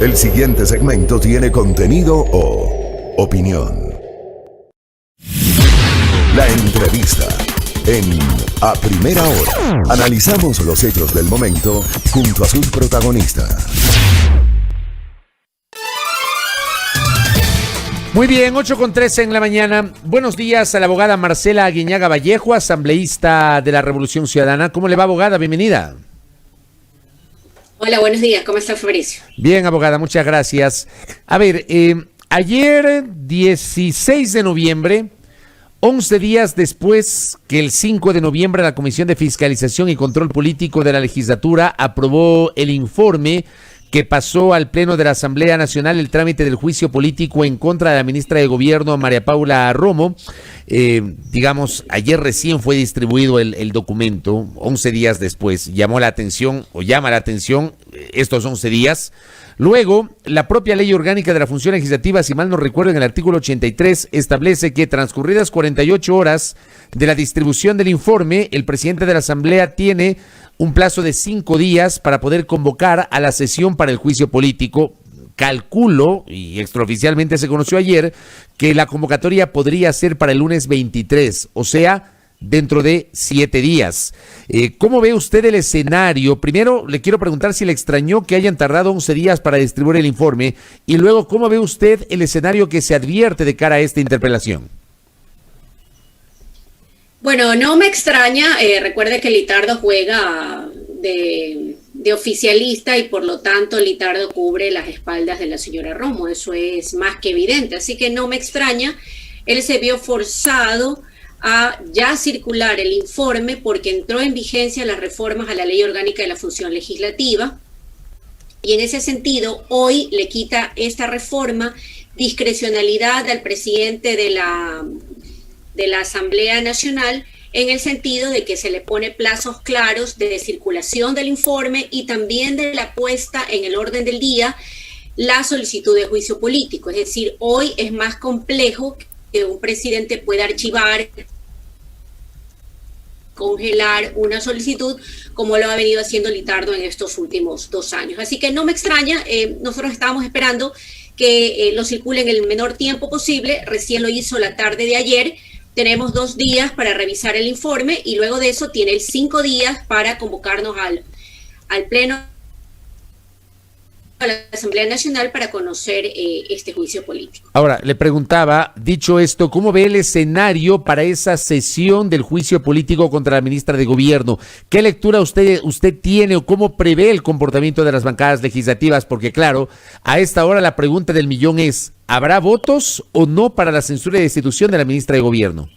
El siguiente segmento tiene contenido o opinión. La entrevista en A Primera Hora. Analizamos los hechos del momento junto a sus protagonistas. Muy bien, 8:13 en la mañana. Buenos días a la abogada Marcela Aguiñaga Vallejo, asambleísta de la Revolución Ciudadana. ¿Cómo le va, abogada? Bienvenida. Hola, buenos días. ¿Cómo está, Fabricio? Bien, abogada, muchas gracias. A ver, ayer, 16 de noviembre, 11 días después que el 5 de noviembre la Comisión de Fiscalización y Control Político de la Legislatura aprobó el informe que pasó al Pleno de la Asamblea Nacional el trámite del juicio político en contra de la ministra de Gobierno, María Paula Romo. Digamos, ayer recién fue distribuido el documento, 11 días después. Llama la atención estos 11 días. Luego, la propia Ley Orgánica de la Función Legislativa, si mal no recuerdo, en el artículo 83, establece que transcurridas 48 horas de la distribución del informe, el presidente de la Asamblea tiene un plazo de 5 días para poder convocar a la sesión para el juicio político. Calculo, y extraoficialmente se conoció ayer, que la convocatoria podría ser para el lunes 23, o sea, dentro de 7 días. ¿Cómo ve usted el escenario? Primero, le quiero preguntar si le extrañó que hayan tardado 11 días para distribuir el informe, y luego, ¿cómo ve usted el escenario que se advierte de cara a esta interpelación? Bueno, no me extraña. Recuerde que Litardo juega de oficialista y por lo tanto Litardo cubre las espaldas de la señora Romo. Eso es más que evidente. Así que no me extraña. Él se vio forzado a ya circular el informe porque entró en vigencia las reformas a la Ley Orgánica de la Función Legislativa. Y en ese sentido, hoy le quita esta reforma discrecionalidad al presidente de la Asamblea Nacional, en el sentido de que se le pone plazos claros de circulación del informe y también de la puesta en el orden del día la solicitud de juicio político. Es decir, hoy es más complejo que un presidente pueda archivar, congelar una solicitud como lo ha venido haciendo Litardo en estos últimos 2 años. Así que no me extraña, nosotros estábamos esperando que lo circule en el menor tiempo posible. Recién lo hizo la tarde de ayer. Tenemos 2 días para revisar el informe y luego de eso tiene 5 días para convocarnos al Pleno de la Asamblea Nacional para conocer este juicio político. Ahora, le preguntaba, dicho esto, ¿cómo ve el escenario para esa sesión del juicio político contra la ministra de Gobierno? ¿Qué lectura usted tiene o cómo prevé el comportamiento de las bancadas legislativas? Porque claro, a esta hora la pregunta del millón es, ¿habrá votos o no para la censura y destitución de la ministra de Gobierno?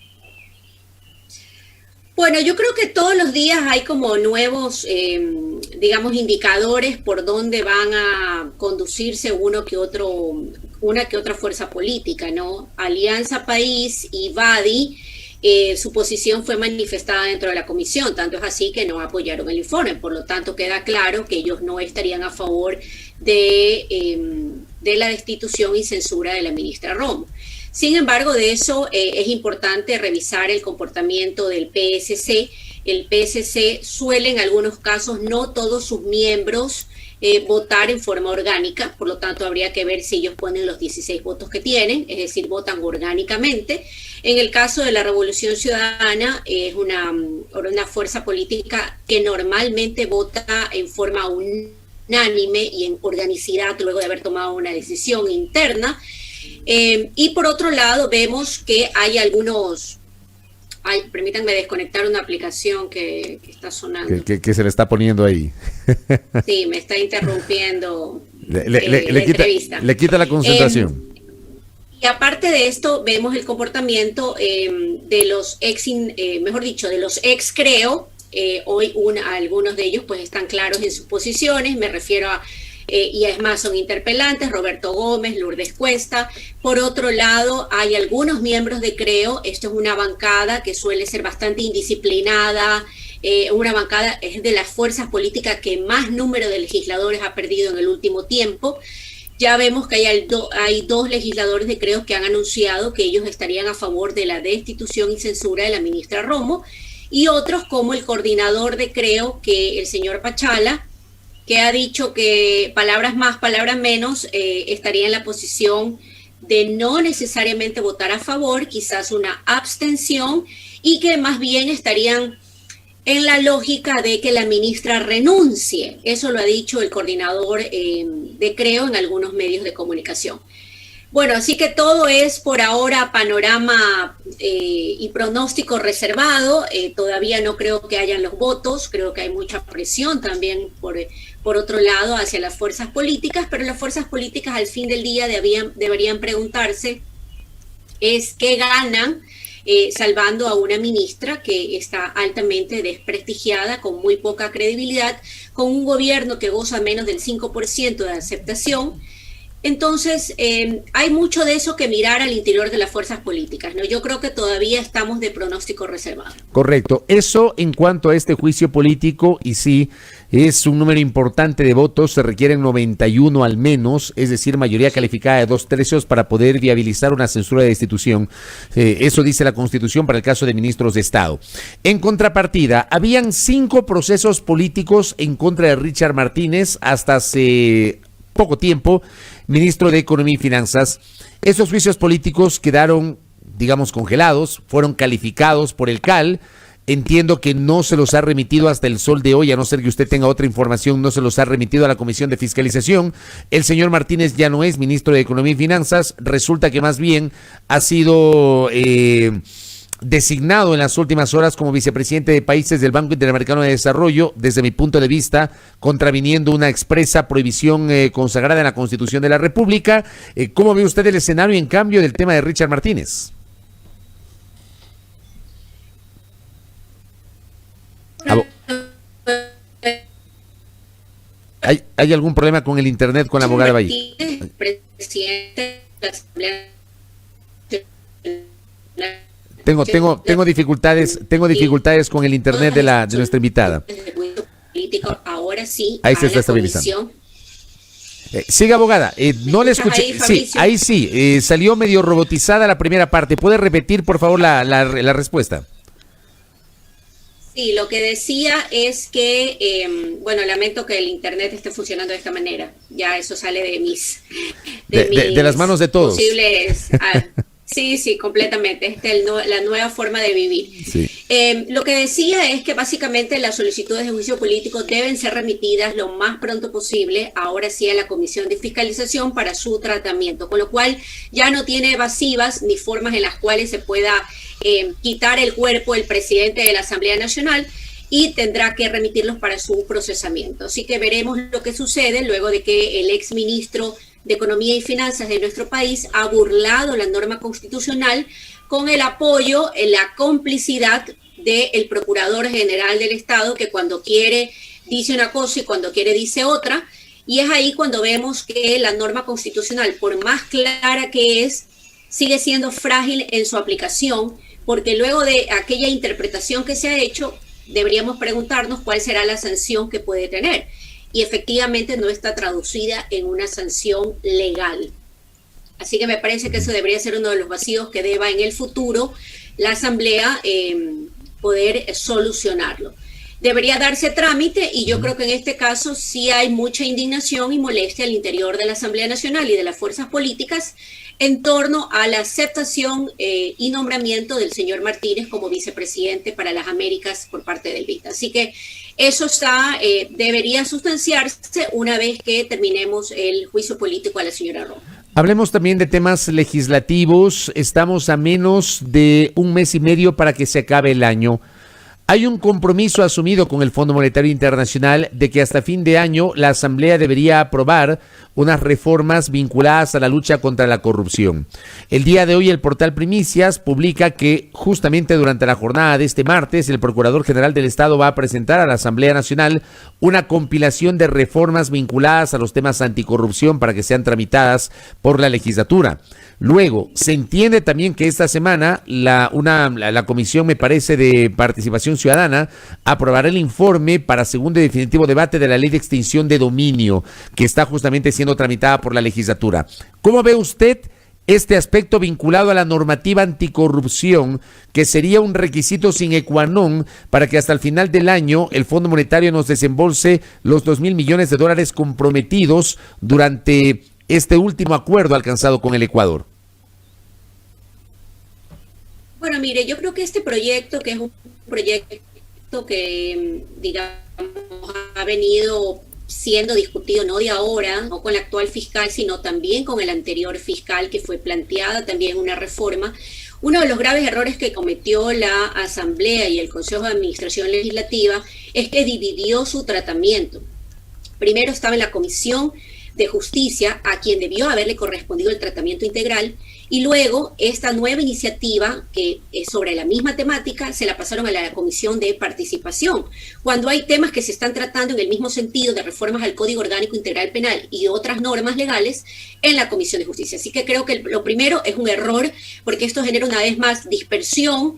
Bueno, yo creo que todos los días hay como nuevos, indicadores por dónde van a conducirse una que otra fuerza política, ¿no? Alianza País y Badi, su posición fue manifestada dentro de la comisión, tanto es así que no apoyaron el informe, por lo tanto queda claro que ellos no estarían a favor de la destitución y censura de la ministra Romo. Sin embargo, de eso es importante revisar el comportamiento del PSC. El PSC suele en algunos casos no todos sus miembros votar en forma orgánica, por lo tanto habría que ver si ellos ponen los 16 votos que tienen, es decir, votan orgánicamente. En el caso de la Revolución Ciudadana es una fuerza política que normalmente vota en forma unánime y en organicidad luego de haber tomado una decisión interna. Y por otro lado vemos que hay algunos, permítanme desconectar una aplicación que está sonando. Que se le está poniendo ahí. Sí, me está interrumpiendo la entrevista. Le quita la concentración. Y aparte de esto vemos el comportamiento de los de los ex Creo. Hoy algunos de ellos pues están claros en sus posiciones, me refiero a y además son interpelantes, Roberto Gómez, Lourdes Cuesta. Por otro lado, hay algunos miembros de Creo, esto es una bancada que suele ser bastante indisciplinada, una bancada es de las fuerzas políticas que más número de legisladores ha perdido en el último tiempo. Ya vemos que hay 2 legisladores de Creo que han anunciado que ellos estarían a favor de la destitución y censura de la ministra Romo, y otros como el coordinador de Creo, que el señor Pachala, que ha dicho que palabras más, palabras menos, estaría en la posición de no necesariamente votar a favor, quizás una abstención, y que más bien estarían en la lógica de que la ministra renuncie. Eso lo ha dicho el coordinador de Creo en algunos medios de comunicación. Bueno, así que todo es por ahora panorama y pronóstico reservado. Todavía no creo que hayan los votos, creo que hay mucha presión también por otro lado hacia las fuerzas políticas, pero las fuerzas políticas al fin del día deberían preguntarse es qué ganan salvando a una ministra que está altamente desprestigiada, con muy poca credibilidad, con un gobierno que goza menos del 5% de aceptación. Entonces, hay mucho de eso que mirar al interior de las fuerzas políticas, ¿no? Yo creo que todavía estamos de pronóstico reservado. Correcto. Eso en cuanto a este juicio político, y sí, es un número importante de votos, se requieren 91 al menos, es decir, mayoría calificada de 2/3 para poder viabilizar una censura de destitución. Eso dice la Constitución para el caso de ministros de Estado. En contrapartida, habían 5 procesos políticos en contra de Richard Martínez hasta hace poco tiempo, ministro de Economía y Finanzas. Esos juicios políticos quedaron, digamos, congelados, fueron calificados por el CAL. Entiendo que no se los ha remitido hasta el sol de hoy, a no ser que usted tenga otra información, no se los ha remitido a la Comisión de Fiscalización. El señor Martínez ya no es ministro de Economía y Finanzas, resulta que más bien ha sido designado en las últimas horas como vicepresidente de países del Banco Interamericano de Desarrollo, desde mi punto de vista, contraviniendo una expresa prohibición consagrada en la Constitución de la República. ¿Cómo ve usted el escenario, en cambio, del tema de Richard Martínez? ¿Hay algún problema con el internet con la abogada Valle? Presidente de la Asamblea. Tengo dificultades con el internet de nuestra invitada. Ahora sí. Ahí se está estabilizando. Siga, abogada. No le escuché. Sí, ahí sí. Salió medio robotizada la primera parte. ¿Puede repetir, por favor, la respuesta? Sí, lo que decía es que, bueno, lamento que el internet esté funcionando de esta manera. Ya eso sale de las manos de todos. Posibles. Sí, completamente. La nueva forma de vivir. Sí. Lo que decía es que básicamente las solicitudes de juicio político deben ser remitidas lo más pronto posible, ahora sí a la Comisión de Fiscalización para su tratamiento, con lo cual ya no tiene evasivas ni formas en las cuales se pueda quitar el cuerpo el presidente de la Asamblea Nacional, y tendrá que remitirlos para su procesamiento. Así que veremos lo que sucede luego de que el exministro de Economía y Finanzas de nuestro país ha burlado la norma constitucional con el apoyo, la complicidad del Procurador General del Estado, que cuando quiere dice una cosa y cuando quiere dice otra, y es ahí cuando vemos que la norma constitucional, por más clara que es, sigue siendo frágil en su aplicación, porque luego de aquella interpretación que se ha hecho, deberíamos preguntarnos cuál será la sanción que puede tener. Y efectivamente no está traducida en una sanción legal. Así que me parece que eso debería ser uno de los vacíos que deba en el futuro la Asamblea poder solucionarlo. Debería darse trámite, y yo creo que en este caso sí hay mucha indignación y molestia al interior de la Asamblea Nacional y de las fuerzas políticas en torno a la aceptación y nombramiento del señor Martínez como vicepresidente para las Américas por parte del BID. Así que eso debería sustanciarse una vez que terminemos el juicio político a la señora Rojo. Hablemos también de temas legislativos. Estamos a menos de un mes y medio para que se acabe el año. Hay un compromiso asumido con el Fondo Monetario Internacional de que hasta fin de año la Asamblea debería aprobar unas reformas vinculadas a la lucha contra la corrupción. El día de hoy el portal Primicias publica que justamente durante la jornada de este martes el Procurador General del Estado va a presentar a la Asamblea Nacional una compilación de reformas vinculadas a los temas anticorrupción para que sean tramitadas por la legislatura. Luego, se entiende también que esta semana la Comisión, me parece, de Participación Ciudadana aprobará el informe para segundo y definitivo debate de la Ley de Extinción de Dominio, que está justamente siendo tramitada por la legislatura. ¿Cómo ve usted este aspecto vinculado a la normativa anticorrupción, que sería un requisito sine qua non para que hasta el final del año el Fondo Monetario nos desembolse los $2,000 millones comprometidos durante este último acuerdo alcanzado con el Ecuador? Bueno, mire, yo creo que este proyecto, que es un proyecto que, digamos, ha venido siendo discutido no de ahora, no con el actual fiscal, sino también con el anterior fiscal, que fue planteada también una reforma. Uno de los graves errores que cometió la Asamblea y el Consejo de Administración Legislativa es que dividió su tratamiento. Primero estaba en la Comisión de Justicia, a quien debió haberle correspondido el tratamiento integral, y luego esta nueva iniciativa, que es sobre la misma temática, se la pasaron a la Comisión de Participación, cuando hay temas que se están tratando en el mismo sentido de reformas al Código Orgánico Integral Penal y otras normas legales en la Comisión de Justicia. Así que creo que lo primero es un error, porque esto genera una vez más dispersión,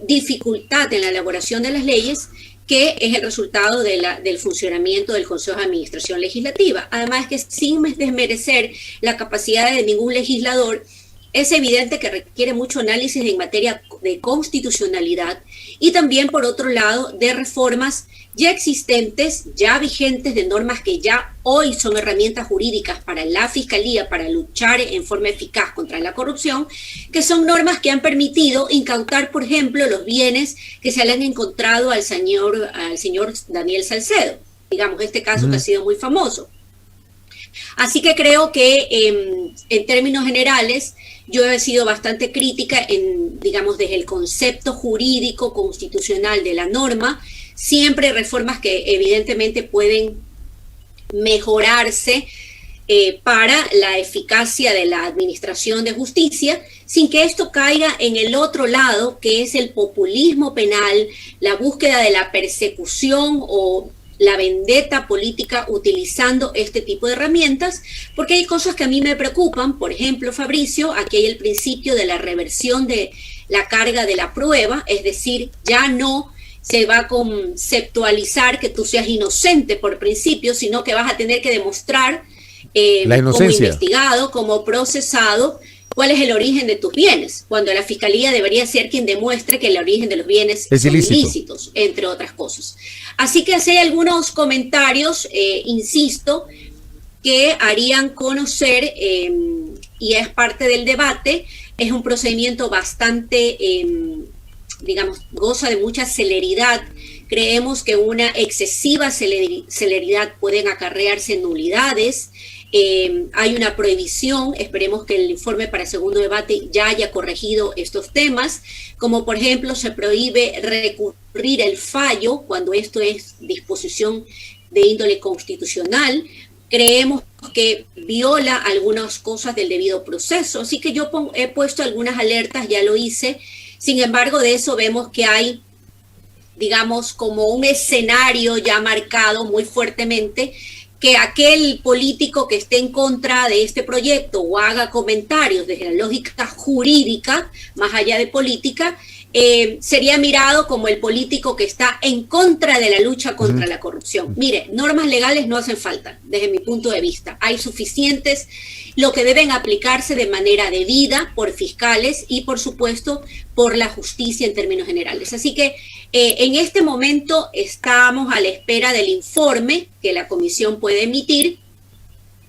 dificultad en la elaboración de las leyes, que es el resultado del funcionamiento del Consejo de Administración Legislativa. Además, que sin desmerecer la capacidad de ningún legislador, es evidente que requiere mucho análisis en materia de constitucionalidad y también, por otro lado, de reformas ya existentes, ya vigentes, de normas que ya hoy son herramientas jurídicas para la Fiscalía para luchar en forma eficaz contra la corrupción, que son normas que han permitido incautar, por ejemplo, los bienes que se le han encontrado al señor Daniel Salcedo, digamos, este caso que ha sido muy famoso. Así que creo que en términos generales yo he sido bastante crítica digamos, desde el concepto jurídico constitucional de la norma. Siempre reformas que evidentemente pueden mejorarse para la eficacia de la administración de justicia, sin que esto caiga en el otro lado, que es el populismo penal, la búsqueda de la persecución o la vendetta política utilizando este tipo de herramientas, porque hay cosas que a mí me preocupan. Por ejemplo, Fabricio, aquí hay el principio de la reversión de la carga de la prueba, es decir, ya no se va a conceptualizar que tú seas inocente por principio, sino que vas a tener que demostrar la inocencia, como investigado, como procesado, cuál es el origen de tus bienes, cuando la Fiscalía debería ser quien demuestre que el origen de los bienes son ilícitos, entre otras cosas. Así que hay algunos comentarios, insisto, que harían conocer, y es parte del debate, es un procedimiento bastante, digamos, goza de mucha celeridad. Creemos que una excesiva celeridad pueden acarrearse nulidades. Hay una prohibición, esperemos que el informe para el segundo debate ya haya corregido estos temas, como por ejemplo se prohíbe recurrir el fallo cuando esto es disposición de índole constitucional. Creemos que viola algunas cosas del debido proceso, así que yo he puesto algunas alertas, ya lo hice. Sin embargo, de eso vemos que hay, digamos, como un escenario ya marcado muy fuertemente, que aquel político que esté en contra de este proyecto o haga comentarios desde la lógica jurídica, más allá de política, sería mirado como el político que está en contra de la lucha contra la corrupción. Mire, normas legales no hacen falta, desde mi punto de vista. Hay suficientes, lo que deben aplicarse de manera debida por fiscales y, por supuesto, por la justicia en términos generales. Así que en este momento estamos a la espera del informe que la comisión puede emitir,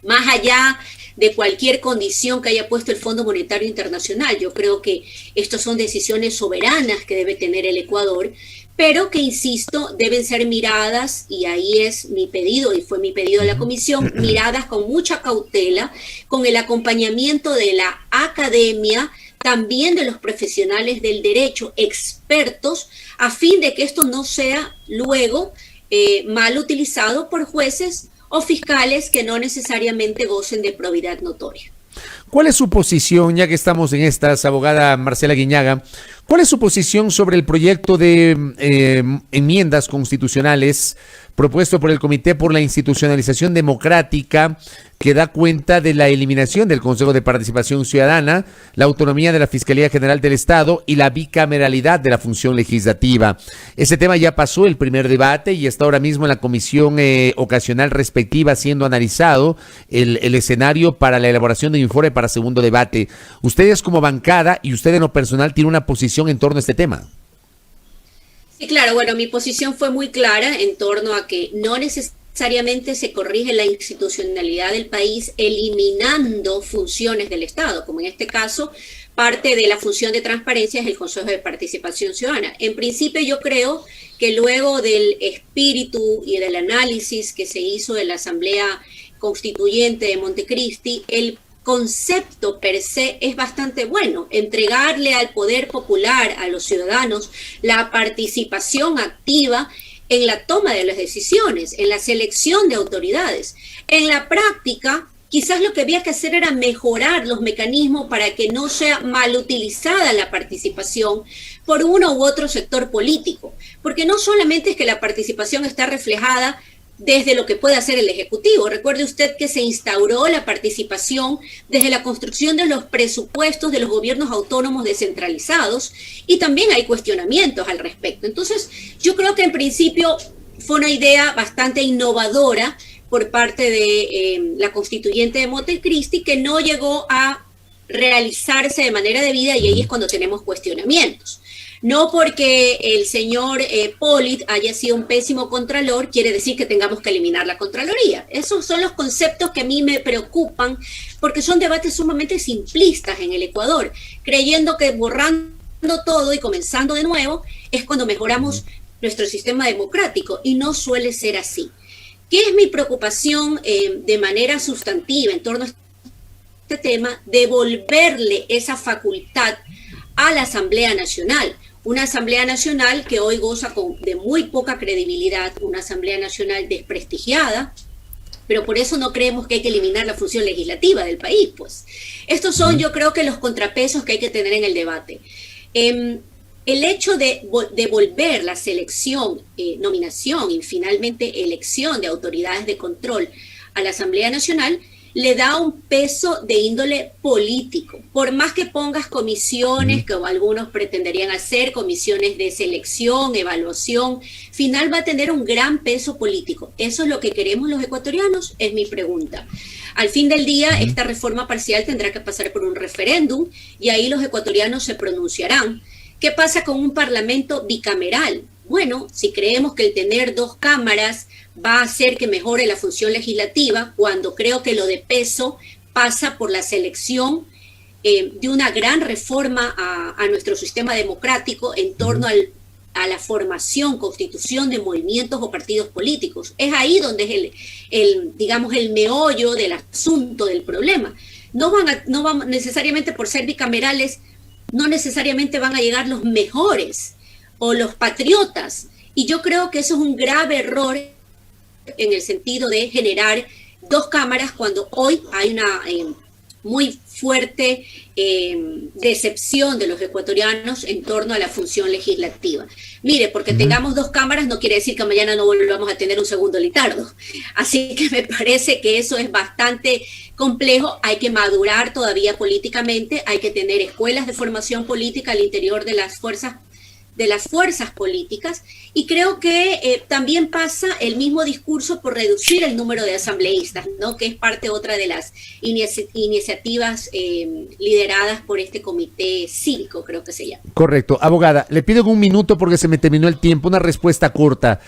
más allá de cualquier condición que haya puesto el Fondo Monetario Internacional. Yo creo que estas son decisiones soberanas que debe tener el Ecuador, pero que, insisto, deben ser miradas, y ahí es mi pedido, y fue mi pedido a la comisión, miradas con mucha cautela, con el acompañamiento de la academia, también de los profesionales del derecho, expertos, a fin de que esto no sea luego mal utilizado por jueces o fiscales que no necesariamente gocen de probidad notoria. ¿Cuál es su posición, ya que estamos en estas, abogada Marcela Guiñaga, cuál es su posición sobre el proyecto de enmiendas constitucionales propuesto por el Comité por la Institucionalización Democrática, que da cuenta de la eliminación del Consejo de Participación Ciudadana, la autonomía de la Fiscalía General del Estado y la bicameralidad de la función legislativa? Ese tema ya pasó el primer debate y está ahora mismo en la comisión ocasional respectiva siendo analizado el escenario para la elaboración de un informe para segundo debate. Ustedes como bancada y usted en lo personal tiene una posición en torno a este tema. Sí, claro, bueno, mi posición fue muy clara en torno a que no necesariamente se corrige la institucionalidad del país eliminando funciones del Estado, como en este caso, parte de la función de transparencia es el Consejo de Participación Ciudadana. En principio yo creo que luego del espíritu y del análisis que se hizo en la Asamblea Constituyente de Montecristi, el concepto per se es bastante bueno, entregarle al poder popular, a los ciudadanos, la participación activa en la toma de las decisiones, en la selección de autoridades. En la práctica, quizás lo que había que hacer era mejorar los mecanismos para que no sea mal utilizada la participación por uno u otro sector político, porque no solamente es que la participación está reflejada desde lo que puede hacer el Ejecutivo. Recuerde usted que se instauró la participación desde la construcción de los presupuestos de los gobiernos autónomos descentralizados y también hay cuestionamientos al respecto. Entonces, yo creo que en principio fue una idea bastante innovadora por parte de la constituyente de Montecristi que no llegó a realizarse de manera debida y ahí es cuando tenemos cuestionamientos. No porque el señor Polit haya sido un pésimo contralor, quiere decir que tengamos que eliminar la Contraloría. Esos son los conceptos que a mí me preocupan, porque son debates sumamente simplistas en el Ecuador, creyendo que borrando todo y comenzando de nuevo es cuando mejoramos nuestro sistema democrático, y no suele ser así. ¿Qué es mi preocupación de manera sustantiva en torno a este tema? Devolverle esa facultad a la Asamblea Nacional. Una Asamblea Nacional que hoy goza de muy poca credibilidad, una Asamblea Nacional desprestigiada, pero por eso no creemos que hay que eliminar la función legislativa del país, pues. Estos son, yo creo que los contrapesos que hay que tener en el debate. El hecho de devolver la selección, nominación y finalmente elección de autoridades de control a la Asamblea Nacional le da un peso de índole político. Por más que pongas comisiones, como algunos pretenderían hacer, comisiones de selección, evaluación, final va a tener un gran peso político. ¿Eso es lo que queremos los ecuatorianos? Es mi pregunta. Al fin del día, esta reforma parcial tendrá que pasar por un referéndum y ahí los ecuatorianos se pronunciarán. ¿Qué pasa con un parlamento bicameral? Bueno, si creemos que el tener dos cámaras va a hacer que mejore la función legislativa, cuando creo que lo de peso pasa por la selección de una gran reforma a nuestro sistema democrático en torno a la formación, constitución de movimientos o partidos políticos. Es ahí donde es digamos, el meollo del asunto, del problema. No van necesariamente por ser bicamerales, no necesariamente van a llegar los mejores o los patriotas. Y yo creo que eso es un grave error en el sentido de generar dos cámaras cuando hoy hay una muy fuerte decepción de los ecuatorianos en torno a la función legislativa. Mire, porque tengamos dos cámaras no quiere decir que mañana no volvamos a tener un segundo Litardo. Así que me parece que eso es bastante complejo. Hay que madurar todavía políticamente, hay que tener escuelas de formación política al interior de las fuerzas políticas, y creo que también pasa el mismo discurso por reducir el número de asambleístas, ¿no? Que es otra de las iniciativas lideradas por este comité cívico, creo que se llama. Correcto. Abogada, le pido un minuto porque se me terminó el tiempo, una respuesta corta.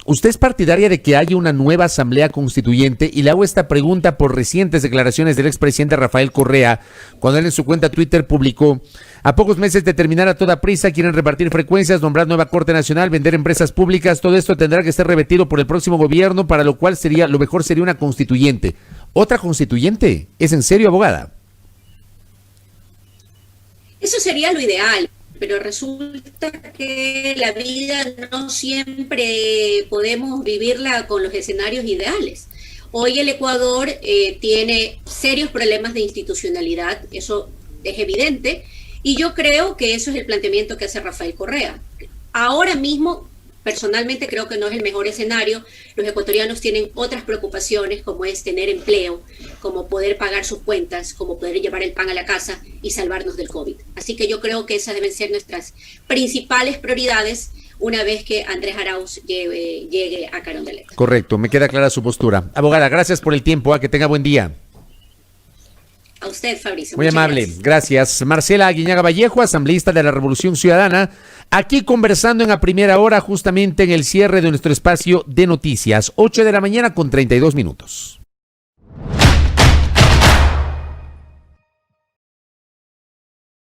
¿Usted es partidaria de que haya una nueva asamblea constituyente? Y le hago esta pregunta por recientes declaraciones del expresidente Rafael Correa, cuando él en su cuenta Twitter publicó: a pocos meses de terminar a toda prisa, quieren repartir frecuencias, nombrar nueva Corte Nacional, vender empresas públicas, todo esto tendrá que ser revertido por el próximo gobierno, para lo cual lo mejor sería una constituyente. ¿Otra constituyente? ¿Es en serio, abogada? Eso sería lo ideal, pero resulta que la vida no siempre podemos vivirla con los escenarios ideales. Hoy el Ecuador tiene serios problemas de institucionalidad, eso es evidente, y yo creo que eso es el planteamiento que hace Rafael Correa. Ahora mismo, personalmente creo que no es el mejor escenario. Los ecuatorianos tienen otras preocupaciones, como es tener empleo, como poder pagar sus cuentas, como poder llevar el pan a la casa y salvarnos del COVID. Así que yo creo que esas deben ser nuestras principales prioridades una vez que Andrés Arauz llegue a Carondelet. Correcto, me queda clara su postura. Abogada, gracias por el tiempo, que tenga buen día. A usted, Fabricio. Muy muchas amable, gracias. Marcela Aguiñaga Vallejo, asambleísta de la Revolución Ciudadana, aquí conversando en la primera hora, justamente en el cierre de nuestro espacio de noticias, 8 de la mañana con 32 minutos.